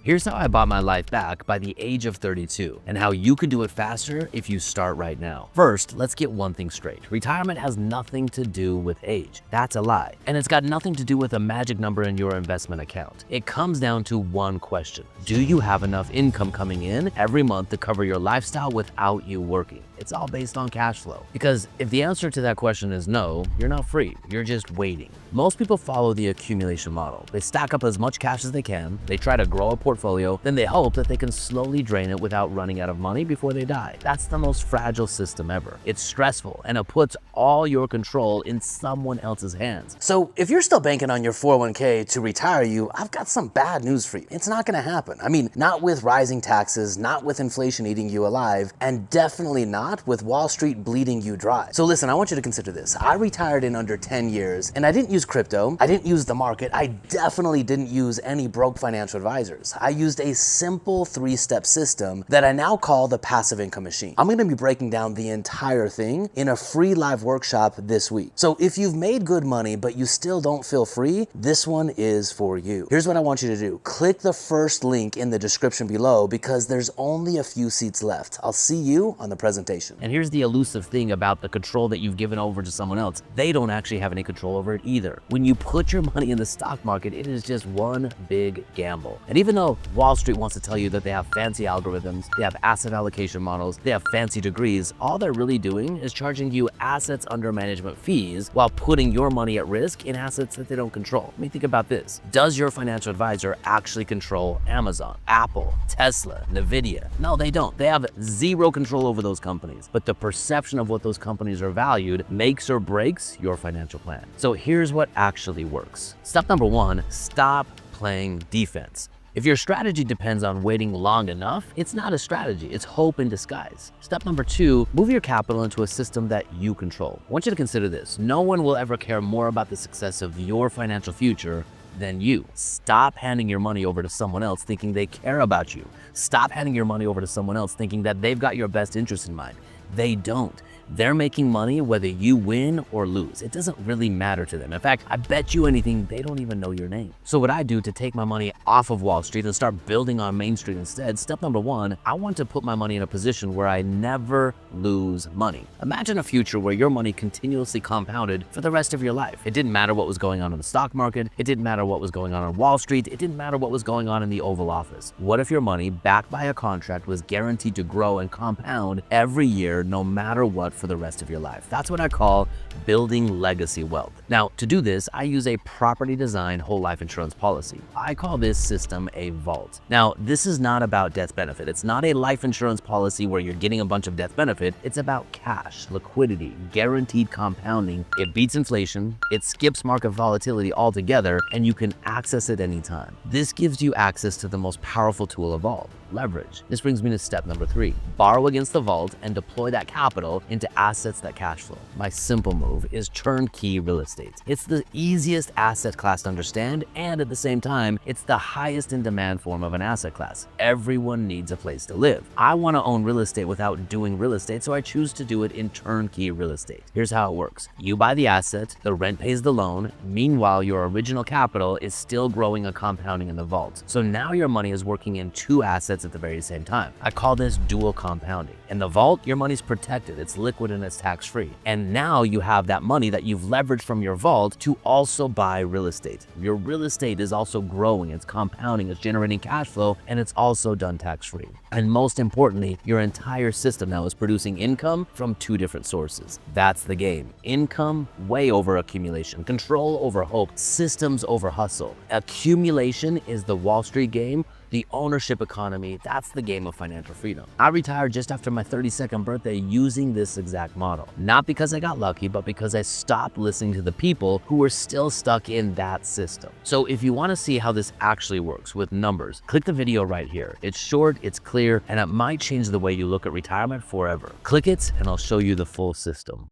Here's how I bought my life back by the age of 32 and how you can do it faster if you start right now. First, let's get one thing straight. Retirement has nothing to do with age. That's a lie. And it's got nothing to do with a magic number in your investment account. It comes down to one question. Do you have enough income coming in every month to cover your lifestyle without you working? It's all based on cash flow. Because if the answer to that question is no, you're not free. You're just waiting. Most people follow the accumulation model. They stack up as much cash as they can, they try to grow a portfolio, then they hope that they can slowly drain it without running out of money before they die. That's the most fragile system ever. It's stressful and it puts all your control in someone else's hands. So if you're still banking on your 401k to retire you, I've got some bad news for you. It's not gonna happen. I mean, not with rising taxes, not with inflation eating you alive, and definitely not with Wall Street bleeding you dry. So listen, I want you to consider this. I retired in under 10 years and I didn't use crypto, I didn't use the market, I definitely didn't use any broke financial advisors. I used a simple 3-step system that I now call the passive income machine. I'm gonna be breaking down the entire thing in a free live workshop this week. So if you've made good money but you still don't feel free, this one is for you. Here's what I want you to do. Click the first link in the description below because there's only a few seats left. I'll see you on the presentation. And here's the elusive thing about the control that you've given over to someone else. They don't actually have any control over it either. When you put your money in the stock market, it is just one big gamble. And even though Wall Street wants to tell you that they have fancy algorithms, they have asset allocation models, they have fancy degrees, all they're really doing is charging you assets under management fees while putting your money at risk in assets that they don't control. I mean, think about this. Does your financial advisor actually control Amazon, Apple, Tesla, Nvidia? No, they don't. They have zero control over those companies. But the perception of what those companies are valued makes or breaks your financial plan. So here's what actually works. Step number 1, stop playing defense. If your strategy depends on waiting long enough, it's not a strategy, it's hope in disguise. Step number 2, move your capital into a system that you control. I want you to consider this. No one will ever care more about the success of your financial future than you. Stop handing your money over to someone else thinking they care about you. Stop handing your money over to someone else thinking that they've got your best interest in mind. They don't. They're making money whether you win or lose. It doesn't really matter to them. In fact, I bet you anything they don't even know your name. So what I do to take my money off of Wall Street and start building on Main Street instead, step number 1, I want to put my money in a position where I never lose money. Imagine a future where your money continuously compounded for the rest of your life. It didn't matter what was going on in the stock market. It didn't matter what was going on Wall Street. It didn't matter what was going on in the Oval Office. What if your money, backed by a contract, was guaranteed to grow and compound every year, no matter what, for the rest of your life? That's what I call building legacy wealth. Now, to do this, I use a property design whole life insurance policy. I call this system a vault. Now, this is not about death benefit. It's not a life insurance policy where you're getting a bunch of death benefit. It's about cash, liquidity, guaranteed compounding. It beats inflation, it skips market volatility altogether, and you can access it anytime. This gives you access to the most powerful tool of all, leverage. This brings me to step number 3. Borrow against the vault and deploy that capital into assets that cash flow. My simple move is turnkey real estate. It's the easiest asset class to understand, and at the same time, it's the highest in demand form of an asset class. Everyone needs a place to live. I want to own real estate without doing real estate, so I choose to do it in turnkey real estate. Here's how it works. You buy the asset, the rent pays the loan. Meanwhile, your original capital is still growing and compounding in the vault. So now your money is working in 2 assets at the very same time. I call this dual compounding. In the vault, your money's protected, it's liquid and it's tax-free. And now you have that money that you've leveraged from your vault to also buy real estate. Your real estate is also growing, it's compounding, it's generating cash flow, and it's also done tax-free. And most importantly, your entire system now is producing income from 2 different sources. That's the game. Income way over accumulation, control over hope, systems over hustle. Accumulation is the Wall Street game. The ownership economy, that's the game of financial freedom. I retired just after my 32nd birthday using this exact model. Not because I got lucky, but because I stopped listening to the people who were still stuck in that system. So if you want to see how this actually works with numbers, click the video right here. It's short, it's clear, and it might change the way you look at retirement forever. Click it and I'll show you the full system.